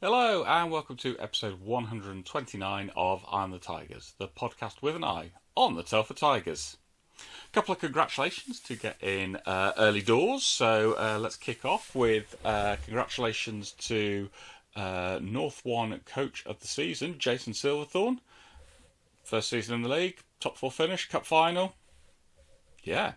Hello and welcome to episode 129 of I'm the Tigers, the podcast with an eye on the Telford Tigers. A couple of congratulations to get in early doors, so let's kick off with congratulations to North 1 coach of the season, Jason Silverthorne. First season in the league, top 4 finish, cup final. Yeah.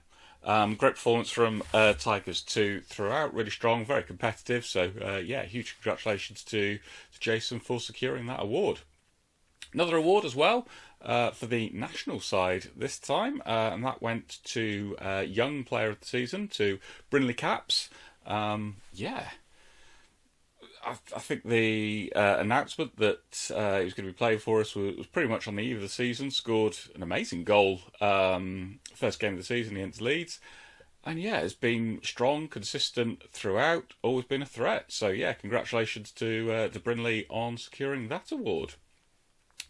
Great performance from Tigers too throughout, really strong, very competitive. So huge congratulations to Jason for securing that award. Another award as well for the national side this time, and that went to Young Player of the Season, to Brinley Caps. I think the announcement that he was going to be playing for us was pretty much on the eve of the season. Scored an amazing goal, first game of the season against Leeds. And it's been strong, consistent throughout, always been a threat. So congratulations to Brinley on securing that award.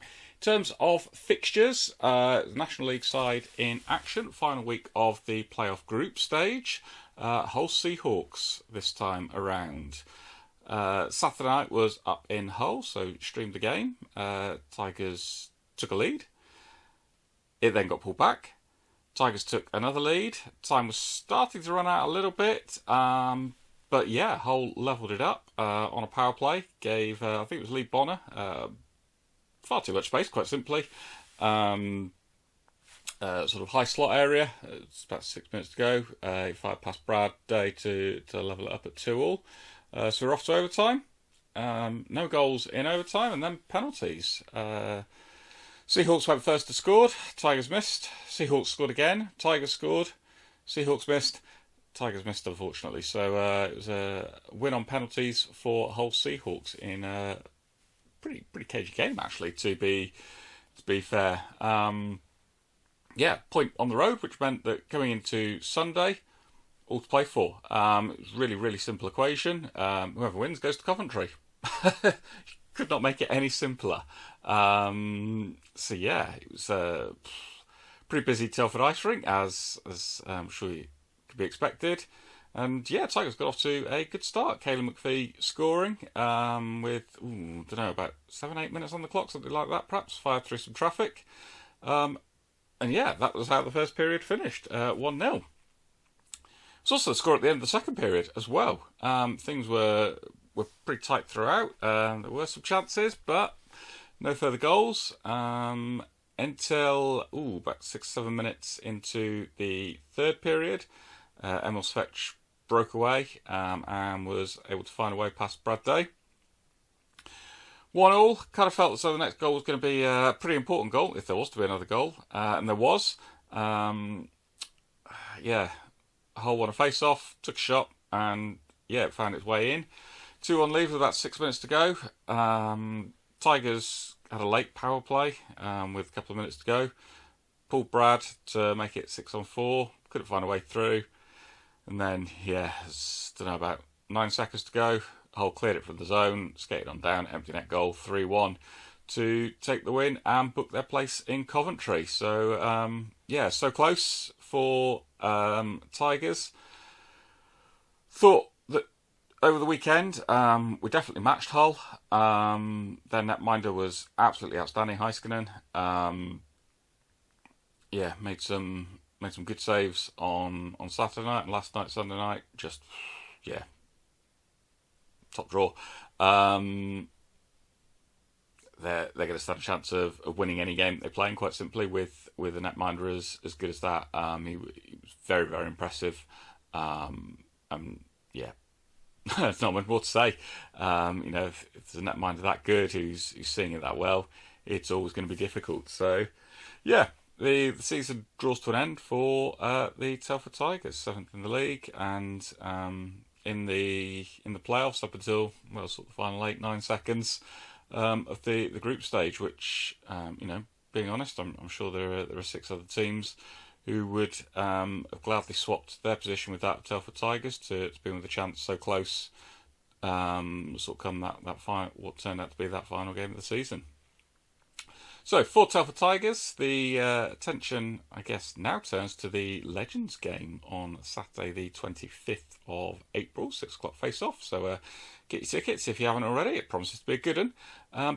In terms of fixtures, the National League side in action, final week of the playoff group stage. Hull Seahawks this time around. Saturday night was up in Hull, so streamed the game. Tigers took a lead. It then got pulled back. Tigers took another lead. Time was starting to run out a little bit, but Hull levelled it up on a power play. Gave, I think it was Lee Bonner, far too much space, quite simply. Sort of high slot area. It's about 6 minutes to go. He fired past Brad Day to level it up at 2-2. So we're off to overtime. No goals in overtime, and then penalties. Seahawks went first to score. Tigers missed. Seahawks scored again. Tigers scored. Seahawks missed. Tigers missed, unfortunately. So it was a win on penalties for Hull Seahawks in a pretty cagey game, actually. To be fair, point on the road, which meant that going into Sunday, all to play for. It was really simple equation. Whoever wins goes to Coventry. Could not make it any simpler. It was a pretty busy Telford ice rink, as I'm sure you could be expected. And Tigers got off to a good start. Caleb McPhee scoring with, about 7-8 minutes on the clock, something like that perhaps, fired through some traffic. That was how the first period finished, 1-0. It's also the score at the end of the second period as well. Things were pretty tight throughout. There were some chances, but no further goals until about 6-7 minutes into the third period. Emil Svech broke away and was able to find a way past Brad Day. 1-1. Kind of felt as though the next goal was going to be a pretty important goal, if there was to be another goal, and there was. Hull won a face-off, took a shot, and it found its way in. 2-1 lead with about 6 minutes to go. Tigers had a late power play with a couple of minutes to go. Pulled Brad to make it 6-4. Couldn't find a way through. And then, about 9 seconds to go. Hull cleared it from the zone, skated on down, empty net goal, 3-1 to take the win and book their place in Coventry. So, so close for Tigers. Thought that over the weekend we definitely matched Hull. Their netminder was absolutely outstanding, Heiskanen. Made some good saves on Saturday night, and last night, Sunday night, just top draw. They're going to stand a chance of winning any game they're playing, quite simply, with a netminder as good as that. He was very, very impressive. There's not much more to say. If there's a netminder that good who's seeing it that well, it's always going to be difficult. So, the season draws to an end for the Telford Tigers, 7th in the league, and in the playoffs up until sort of the final 8-9 seconds of the group stage, which being honest, I'm sure there are 6 other teams who would have gladly swapped their position with that of Telford Tigers to be with a chance so close. Come that final, what turned out to be that final game of the season. So, for Telford Tigers, the attention, I guess, now turns to the Legends game on Saturday, the 25th of April, 6 o'clock face-off. So, get your tickets if you haven't already. It promises to be a good one,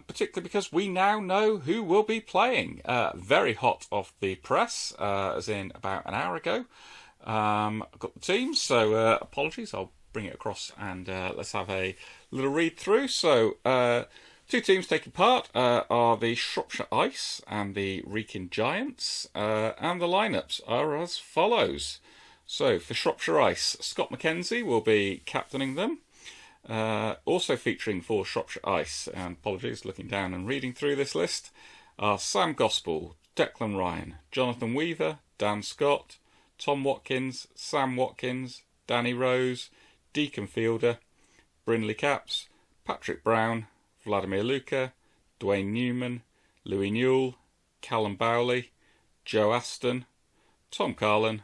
particularly because we now know who will be playing. Very hot off the press, as in about an hour ago. I've got the teams, so apologies. I'll bring it across and let's have a little read through. So, two teams taking part are the Shropshire Ice and the Wrekin Giants, and the lineups are as follows. So, for Shropshire Ice, Scott McKenzie will be captaining them. Also featuring for Shropshire Ice, and apologies, looking down and reading through this list, are Sam Gospel, Declan Ryan, Jonathan Weaver, Dan Scott, Tom Watkins, Sam Watkins, Danny Rose, Deacon Fielder, Brindley Caps, Patrick Brown, Vladimir Luca, Dwayne Newman, Louis Newell, Callum Bowley, Joe Aston, Tom Carlin,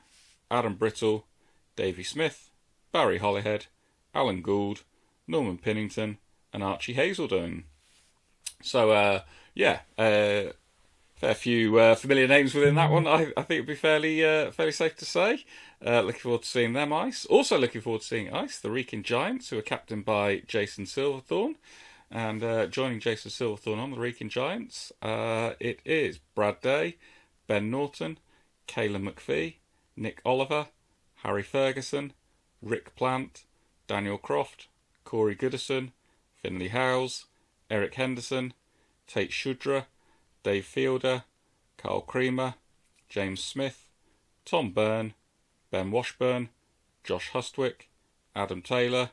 Adam Brittle, Davey Smith, Barry Hollyhead, Alan Gould, Norman Pinnington, and Archie Hazelden. So, fair few familiar names within that one. I think it'd be fairly safe to say. Looking forward to seeing them ice. Also looking forward to seeing ice the Wrekin Giants, who are captained by Jason Silverthorne. And joining Jason Silverthorne on the Wrekin Giants, it is Brad Day, Ben Norton, Caelan McPhee, Nick Oliver, Harry Ferguson, Rick Plant, Daniel Croft, Corey Goodison, Finley Howes, Eric Henderson, Tate Shudra, Dave Fielder, Carl Creamer, James Smith, Tom Byrne, Ben Washburn, Josh Hustwick, Adam Taylor,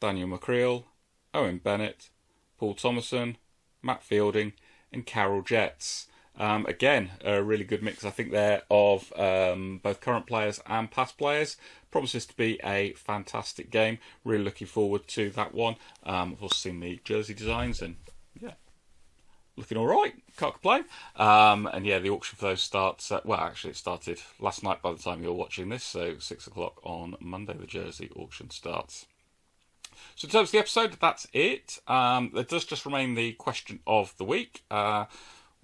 Daniel McCreel, Owen Bennett, Paul Thomason, Matt Fielding, and Carol Jets. Again, a really good mix, I think, there of both current players and past players. Promises to be a fantastic game. Really looking forward to that one. I've also seen the jersey designs and, yeah, looking all right. Can't complain. And, yeah, the auction for those starts... actually, it started last night by the time you're watching this, so 6 o'clock on Monday the jersey auction starts. So in terms of the episode, that's it. There does just remain the question of the week. We'll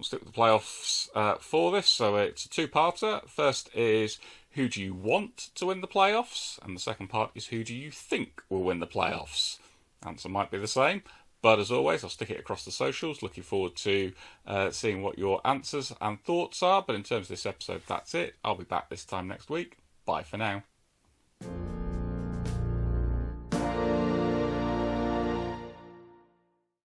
stick with the playoffs for this. So it's a two-parter. First is, who do you want to win the playoffs? And the second part is, who do you think will win the playoffs? Answer might be the same. But as always, I'll stick it across the socials. Looking forward to seeing what your answers and thoughts are. But in terms of this episode, that's it. I'll be back this time next week. Bye for now.